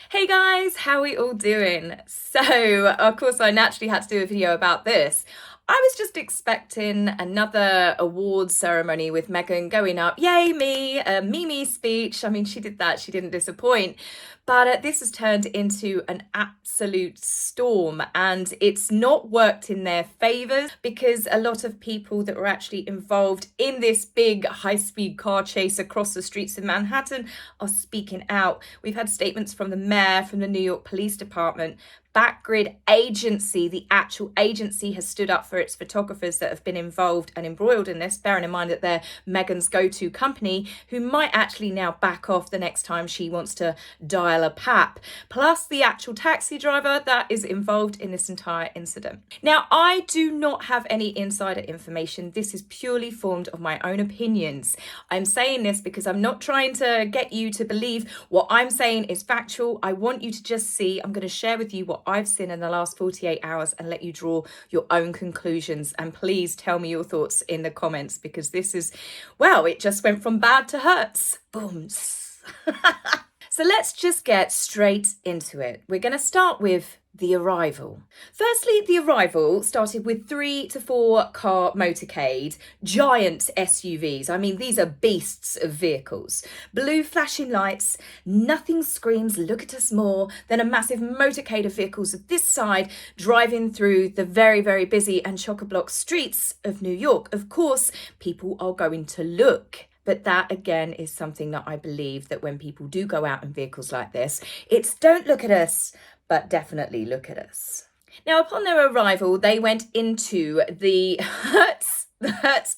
Hey guys, how are we all doing? So, of course, I naturally had to do a video about this. I was just expecting another awards ceremony with Meghan going up, yay me, a Mimi speech. I mean, she did that, she didn't disappoint. But this has turned into an absolute storm, and it's not worked in their favour because a lot of people that were actually involved in this big high-speed car chase across the streets of Manhattan are speaking out. We've had statements from the mayor, from the New York Police Department. Backgrid Agency, the actual agency, has stood up for its photographers that have been involved and embroiled in this, bearing in mind that they're Meghan's go-to company, who might actually now back off the next time she wants to dial a pap, plus the actual taxi driver that is involved in this entire incident. Now, I do not have any insider information. This is purely formed of my own opinions. I'm saying this because I'm not trying to get you to believe what I'm saying is factual. I want you to just see. I'm going to share with you what I've seen in the last 48 hours and let you draw your own conclusions. And please tell me your thoughts in the comments, because this is, well, it just went from bad to Hertz. Boom. So let's just get straight into it. We're going to start with the arrival. Firstly, the arrival started with 3 to 4 car motorcade, giant SUVs. I mean, these are beasts of vehicles. Blue flashing lights, nothing screams, look at us more, than a massive motorcade of vehicles of this side driving through the very, very busy and chock-a-block streets of New York. Of course, people are going to look. But that, again, is something that I believe that when people do go out in vehicles like this, it's don't look at us, but definitely look at us. Now, upon their arrival, they went into the Hertz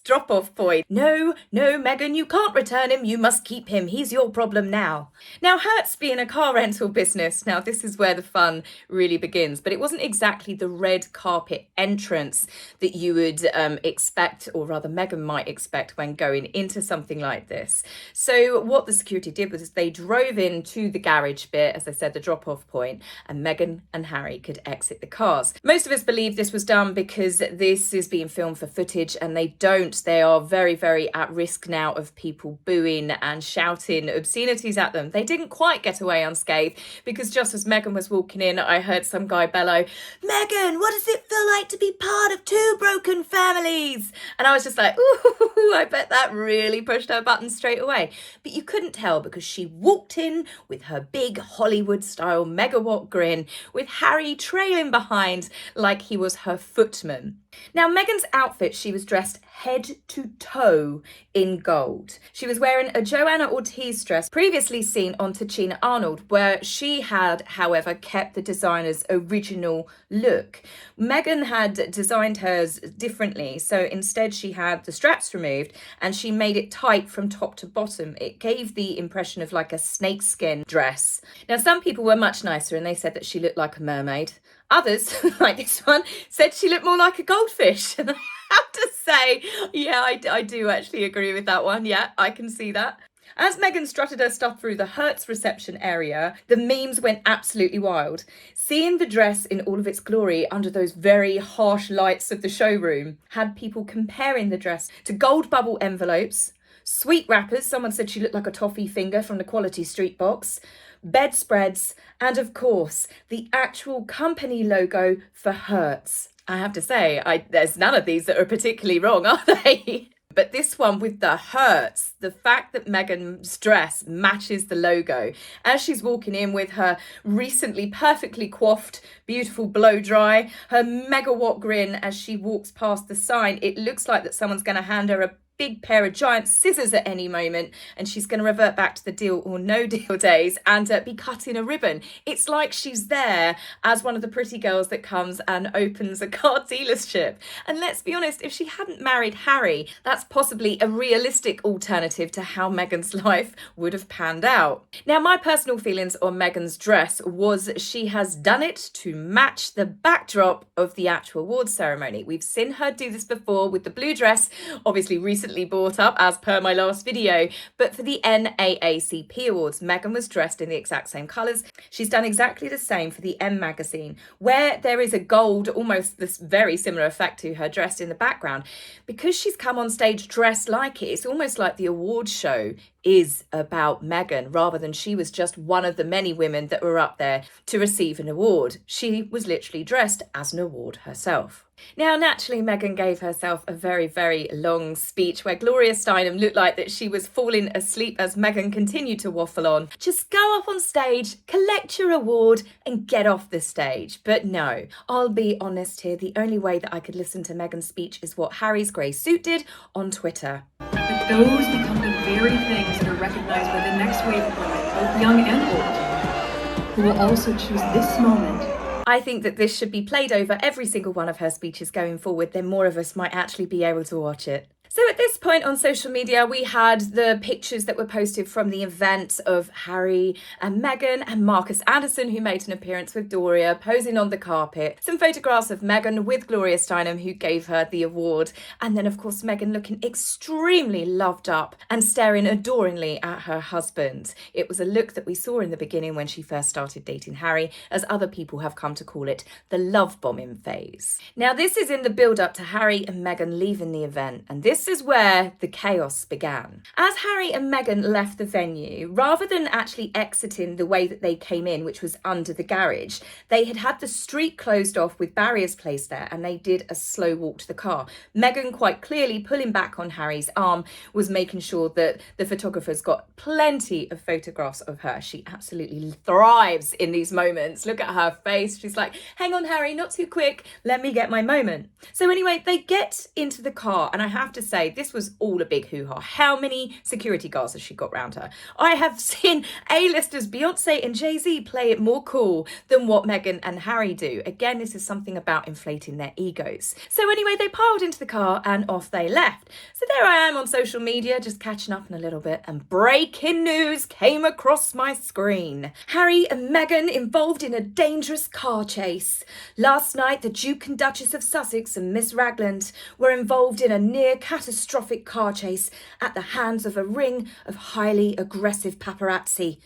drop-off point. No, Meghan, you can't return him. You must keep him. He's your problem now. Now, Hertz being a car rental business, now this is where the fun really begins. But it wasn't exactly the red carpet entrance that you would expect, or rather Meghan might expect when going into something like this. So what the security did was they drove into the garage bit, as I said, the drop-off point, and Meghan and Harry could exit the cars. Most of us believe this was done because this is being filmed for footage, and they are very, very at risk now of people booing and shouting obscenities at them. They didn't quite get away unscathed, because just as Meghan was walking in, I heard some guy bellow, "Meghan, what does it feel like to be part of 2 broken families?" And I was just like, ooh, I bet that really pushed her buttons straight away. But you couldn't tell, because she walked in with her big Hollywood-style megawatt grin, with Harry trailing behind like he was her footman. Now, Meghan's outfit, she was dressed head to toe in gold. She was wearing a Joanna Ortiz dress previously seen on Tachina Arnold, where she had, however, kept the designer's original look. Meghan had designed hers differently, so instead she had the straps removed and she made it tight from top to bottom. It gave the impression of like a snakeskin dress. Now, some people were much nicer and they said that she looked like a mermaid. Others, like this one, said she looked more like a goldfish. And I have to say, yeah, I do actually agree with that one. Yeah, I can see that. As Meghan strutted her stuff through the Hertz reception area, the memes went absolutely wild. Seeing the dress in all of its glory under those very harsh lights of the showroom had people comparing the dress to gold bubble envelopes, sweet wrappers. Someone said she looked like a toffee finger from the Quality Street box, bedspreads, and of course, the actual company logo for Hertz. I have to say, there's none of these that are particularly wrong, are they? But this one with the Hertz, the fact that Meghan's dress matches the logo as she's walking in with her recently perfectly coiffed, beautiful blow dry, her megawatt grin as she walks past the sign, it looks like that someone's going to hand her a big pair of giant scissors at any moment, and she's going to revert back to the deal or no deal days and be cutting a ribbon. It's like she's there as one of the pretty girls that comes and opens a car dealership. And let's be honest, if she hadn't married Harry, that's possibly a realistic alternative to how Meghan's life would have panned out. Now, my personal feelings on Meghan's dress was she has done it to match the backdrop of the actual awards ceremony. We've seen her do this before with the blue dress, obviously recently brought up as per my last video, but for the NAACP Awards, Meghan was dressed in the exact same colours. She's done exactly the same for the M magazine, where there is a gold, almost this very similar effect to her dress in the background. Because she's come on stage dressed like it, it's almost like the awards show is about Meghan, rather than she was just one of the many women that were up there to receive an award. She was literally dressed as an award herself. Now, naturally, Meghan gave herself a very, very long speech where Gloria Steinem looked like that she was falling asleep as Meghan continued to waffle on. Just go up on stage, collect your award, and get off the stage. But no, I'll be honest here, the only way that I could listen to Meghan's speech is what Harry's grey suit did on Twitter. But those become the very things that are recognised by the next wave of women, both young and old, who will also choose this moment. I think that this should be played over every single one of her speeches going forward, then more of us might actually be able to watch it. So at this point on social media, we had the pictures that were posted from the event of Harry and Meghan and Marcus Anderson, who made an appearance with Doria, posing on the carpet. Some photographs of Meghan with Gloria Steinem, who gave her the award. And then, of course, Meghan looking extremely loved up and staring adoringly at her husband. It was a look that we saw in the beginning when she first started dating Harry, as other people have come to call it the love bombing phase. Now, this is in the build-up to Harry and Meghan leaving the event, and this is where the chaos began. As Harry and Meghan left the venue, rather than actually exiting the way that they came in, which was under the garage, they had the street closed off with barriers placed there, and they did a slow walk to the car. Meghan, quite clearly pulling back on Harry's arm, was making sure that the photographers got plenty of photographs of her. She absolutely thrives in these moments. Look at her face. She's like, hang on, Harry, not too quick. Let me get my moment. So anyway, they get into the car, and I have to say, this was all a big hoo-ha. How many security guards has she got round her? I have seen A-listers Beyonce and Jay-Z play it more cool than what Meghan and Harry do. Again, this is something about inflating their egos. So anyway, they piled into the car and off they left. So there I am on social media, just catching up in a little bit, and breaking news came across my screen. Harry and Meghan involved in a dangerous car chase. Last night, the Duke and Duchess of Sussex and Miss Ragland were involved in a near catastrophic car chase at the hands of a ring of highly aggressive paparazzi.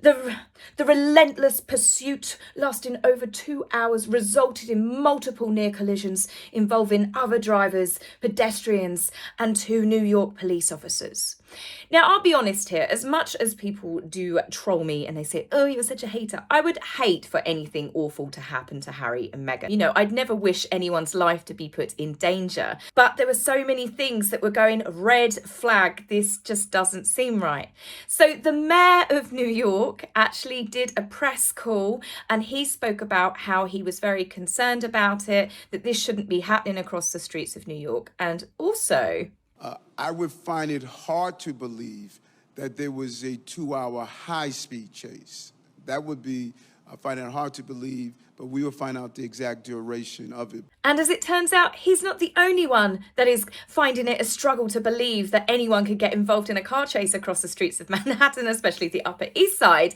The relentless pursuit, lasting over 2 hours, resulted in multiple near collisions involving other drivers, pedestrians, and 2 New York police officers. Now, I'll be honest here, as much as people do troll me and they say, oh, you're such a hater, I would hate for anything awful to happen to Harry and Meghan. You know, I'd never wish anyone's life to be put in danger. But there were so many things that were going red flag. This just doesn't seem right. So the mayor of New York actually did a press call, and he spoke about how he was very concerned about it, that this shouldn't be happening across the streets of New York. And also, I would find it hard to believe that there was a 2-hour high-speed chase. That would be, I find it hard to believe, but we will find out the exact duration of it. And as it turns out, he's not the only one that is finding it a struggle to believe that anyone could get involved in a car chase across the streets of Manhattan, especially the Upper East Side.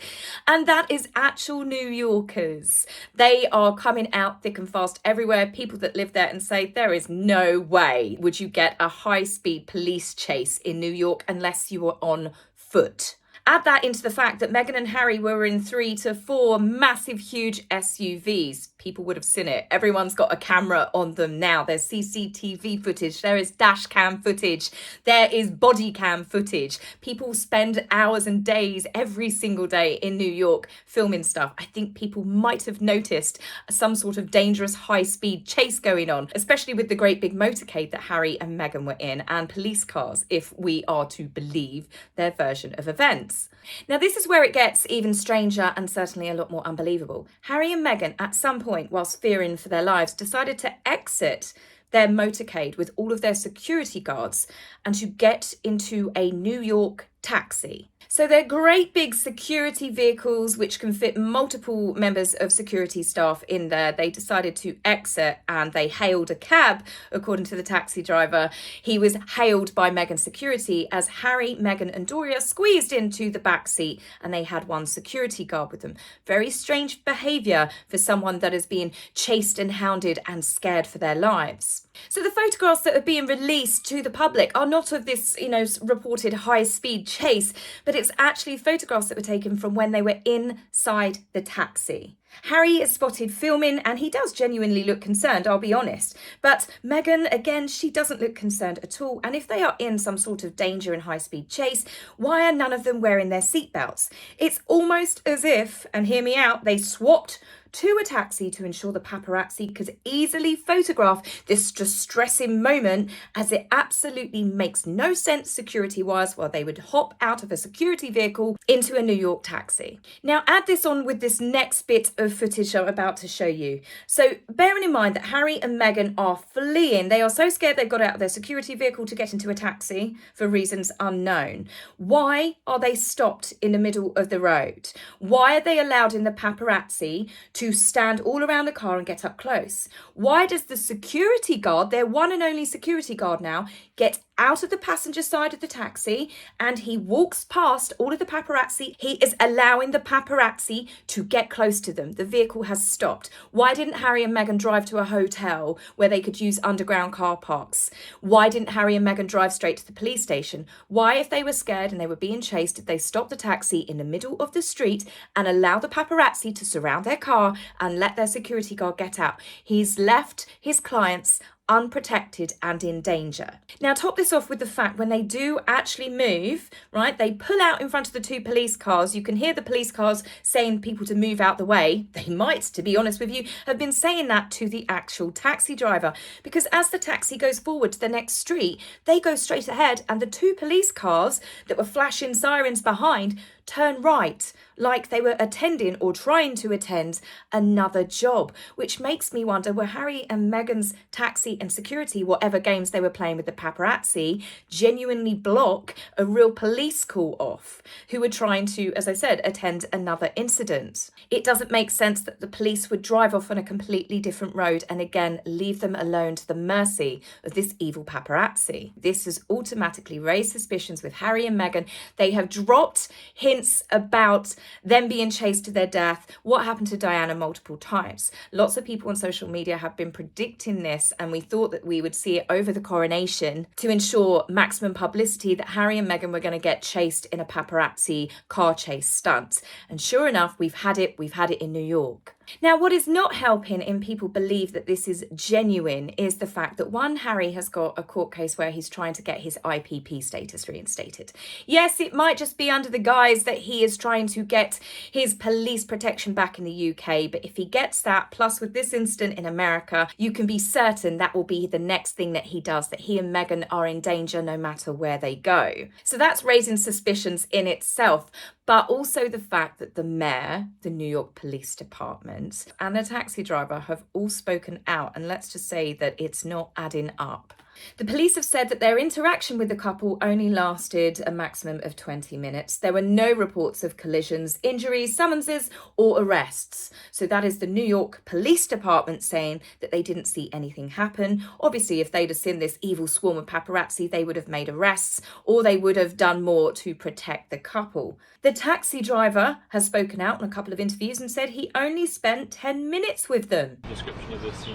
And that is actual New Yorkers. They are coming out thick and fast everywhere. People that live there and say, there is no way would you get a high-speed police chase in New York unless you were on foot. Add that into the fact that Meghan and Harry were in 3 to 4 massive, huge SUVs. People would have seen it. Everyone's got a camera on them now. There's CCTV footage. There is dash cam footage. There is body cam footage. People spend hours and days every single day in New York filming stuff. I think people might have noticed some sort of dangerous high-speed chase going on, especially with the great big motorcade that Harry and Meghan were in, and police cars, if we are to believe their version of events. Now, this is where it gets even stranger and certainly a lot more unbelievable. Harry and Meghan, at some point, whilst fearing for their lives, decided to exit their motorcade with all of their security guards and to get into a New York taxi. So they're great big security vehicles which can fit multiple members of security staff in there. They decided to exit and they hailed a cab, according to the taxi driver. He was hailed by Meghan's security as Harry, Meghan and Doria squeezed into the back seat, and they had one security guard with them. Very strange behaviour for someone that is being chased and hounded and scared for their lives. So the photographs that are being released to the public are not of this, reported high-speed chase, but it's actually photographs that were taken from when they were inside the taxi. Harry is spotted filming and he does genuinely look concerned, I'll be honest. But Meghan, again, she doesn't look concerned at all. And if they are in some sort of danger and high-speed chase, why are none of them wearing their seatbelts? It's almost as if, and hear me out, they swapped to a taxi to ensure the paparazzi could easily photograph this distressing moment, as it absolutely makes no sense security-wise while they would hop out of a security vehicle into a New York taxi. Now add this on with this next bit of footage I'm about to show you. So bearing in mind that Harry and Meghan are fleeing, they are so scared they've got out of their security vehicle to get into a taxi for reasons unknown. Why are they stopped in the middle of the road? Why are they allowed in the paparazzi to stand all around the car and get up close? Why does the security guard, their one and only security guard now, get out of the passenger side of the taxi and he walks past all of the paparazzi? He is allowing the paparazzi to get close to them. The vehicle has stopped. Why didn't Harry and Meghan drive to a hotel where they could use underground car parks? Why didn't Harry and Meghan drive straight to the police station? Why, if they were scared and they were being chased, did they stop the taxi in the middle of the street and allow the paparazzi to surround their car and let their security guard get out? He's left his clients unprotected and in danger. Now top this off with the fact when they do actually move, right, they pull out in front of the two police cars. You can hear the police cars saying people to move out the way. They might, to be honest with you, have been saying that to the actual taxi driver, because as the taxi goes forward to the next street, they go straight ahead and the two police cars that were flashing sirens behind turn right, like they were attending or trying to attend another job, which makes me wonder, were Harry and Meghan's taxi and security, whatever games they were playing with the paparazzi, genuinely block a real police call off who were trying to, as I said, attend another incident? It doesn't make sense that the police would drive off on a completely different road and again leave them alone to the mercy of this evil paparazzi. This has automatically raised suspicions with Harry and Meghan. They have dropped hints about them being chased to their death, what happened to Diana multiple times. Lots of people on social media have been predicting this, and we thought that we would see it over the coronation to ensure maximum publicity that Harry and Meghan were going to get chased in a paparazzi car chase stunt. And sure enough, we've had it in New York. Now, what is not helping in people believe that this is genuine is the fact that, one, Harry has got a court case where he's trying to get his IPP status reinstated. Yes, it might just be under the guise that he is trying to get his police protection back in the UK, but if he gets that, plus with this incident in America, you can be certain that will be the next thing that he does, that he and Meghan are in danger no matter where they go. So that's raising suspicions in itself. But also the fact that the mayor, the New York Police Department, and the taxi driver have all spoken out, and let's just say that it's not adding up. The police have said that their interaction with the couple only lasted a maximum of 20 minutes. There were no reports of collisions, injuries, summonses, or arrests. So that is the New York Police Department saying that they didn't see anything happen. Obviously, if they'd have seen this evil swarm of paparazzi, they would have made arrests, or they would have done more to protect the couple. The taxi driver has spoken out in a couple of interviews and said he only spent 10 minutes with them. Description of this,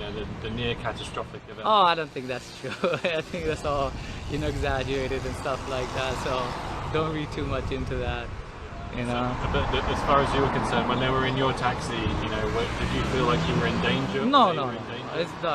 the near catastrophic event. Oh, I don't think that's true. I think that's all, exaggerated and stuff like that. So don't read too much into that, But as far as you were concerned, when they were in your taxi, did you feel like you were in danger? No.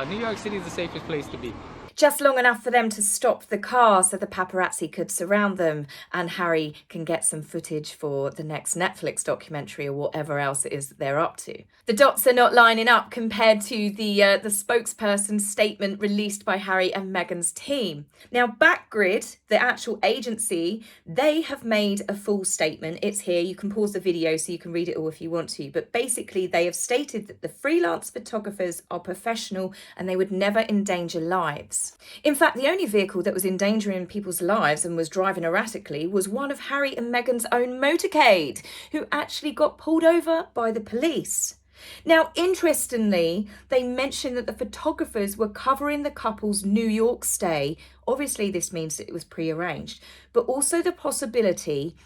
New York City is the safest place to be. Just long enough for them to stop the car so the paparazzi could surround them and Harry can get some footage for the next Netflix documentary or whatever else it is that they're up to. The dots are not lining up compared to the spokesperson's statement released by Harry and Meghan's team. Now, Backgrid, the actual agency, they have made a full statement. It's here. You can pause the video so you can read it all if you want to. But basically, they have stated that the freelance photographers are professional and they would never endanger lives. In fact, the only vehicle that was endangering people's lives and was driving erratically was one of Harry and Meghan's own motorcade, who actually got pulled over by the police. Now, interestingly, they mentioned that the photographers were covering the couple's New York stay. Obviously, this means that it was prearranged, but also the possibility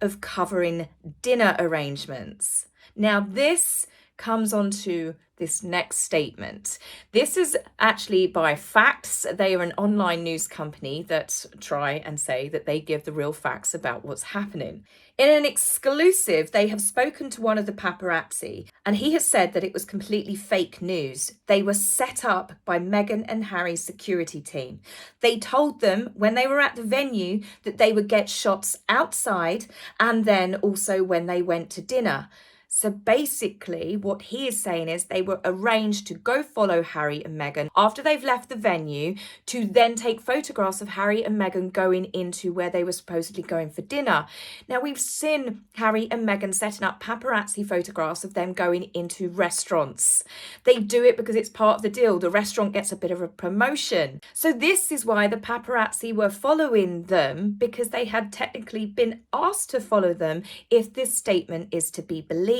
of covering dinner arrangements. Now, this comes onto this next statement. This is actually by Facts. They are an online news company that try and say that they give the real facts about what's happening. In an exclusive, they have spoken to one of the paparazzi, and he has said that it was completely fake news. They were set up by Meghan and Harry's security team. They told them when they were at the venue that they would get shots outside and then also when they went to dinner. So basically, what he is saying is they were arranged to go follow Harry and Meghan after they've left the venue to then take photographs of Harry and Meghan going into where they were supposedly going for dinner. Now, we've seen Harry and Meghan setting up paparazzi photographs of them going into restaurants. They do it because it's part of the deal. The restaurant gets a bit of a promotion. So this is why the paparazzi were following them, because they had technically been asked to follow them if this statement is to be believed.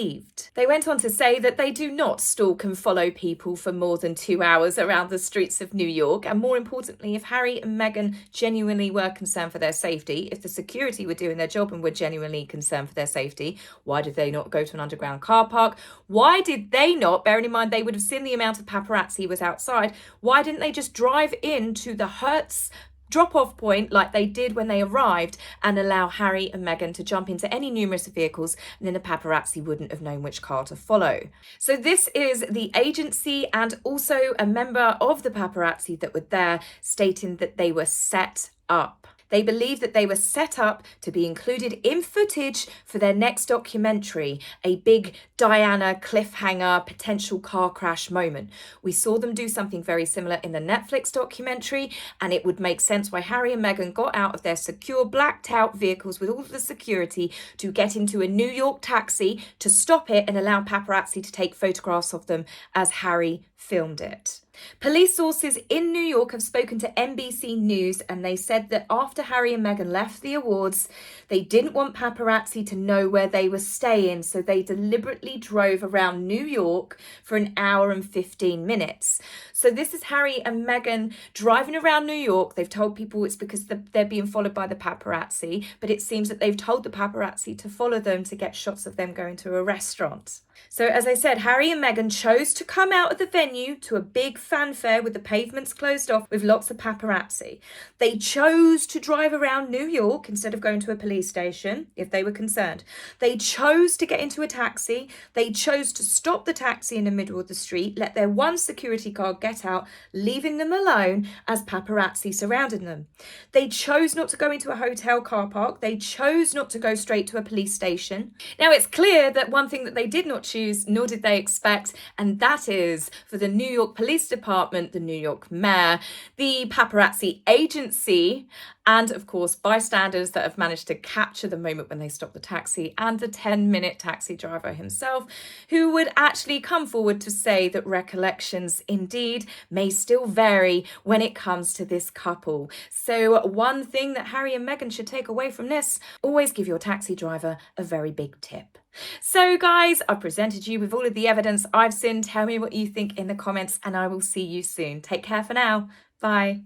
They went on to say that they do not stalk and follow people for more than 2 hours around the streets of New York. And more importantly, if Harry and Meghan genuinely were concerned for their safety, if the security were doing their job and were genuinely concerned for their safety, why did they not go to an underground car park? Why did they not, bearing in mind they would have seen the amount of paparazzi was outside, why didn't they just drive into the Hertz drop-off point like they did when they arrived and allow Harry and Meghan to jump into any numerous vehicles, and then the paparazzi wouldn't have known which car to follow? So this is the agency and also a member of the paparazzi that were there stating that they were set up. They believe that they were set up to be included in footage for their next documentary, a big Diana cliffhanger potential car crash moment. We saw them do something very similar in the Netflix documentary, and it would make sense why Harry and Meghan got out of their secure blacked out vehicles with all of the security to get into a New York taxi to stop it and allow paparazzi to take photographs of them as Harry filmed it. Police sources in New York have spoken to NBC News, and they said that after Harry and Meghan left the awards, they didn't want paparazzi to know where they were staying, so they deliberately drove around New York for an hour and 15 minutes. So this is Harry and Meghan driving around New York. They've told people it's because they're being followed by the paparazzi, but it seems that they've told the paparazzi to follow them to get shots of them going to a restaurant. So as I said, Harry and Meghan chose to come out of the venue to a big fanfare with the pavements closed off with lots of paparazzi. They chose to drive around New York instead of going to a police station if they were concerned. They chose to get into a taxi. They chose to stop the taxi in the middle of the street, let their one security guard get out, leaving them alone as paparazzi surrounded them. They chose not to go into a hotel car park. They chose not to go straight to a police station. Now, it's clear that one thing that they did not choose, nor did they expect, and that is for the New York Police Department, the New York mayor, the paparazzi agency, and of course bystanders that have managed to capture the moment when they stopped the taxi, and the 10-minute taxi driver himself, who would actually come forward to say that recollections indeed may still vary when it comes to this couple. So one thing that Harry and Meghan should take away from this: always give your taxi driver a very big tip. So guys, I've presented you with all of the evidence I've seen. Tell me what you think in the comments, and I will see you soon. Take care for now. Bye.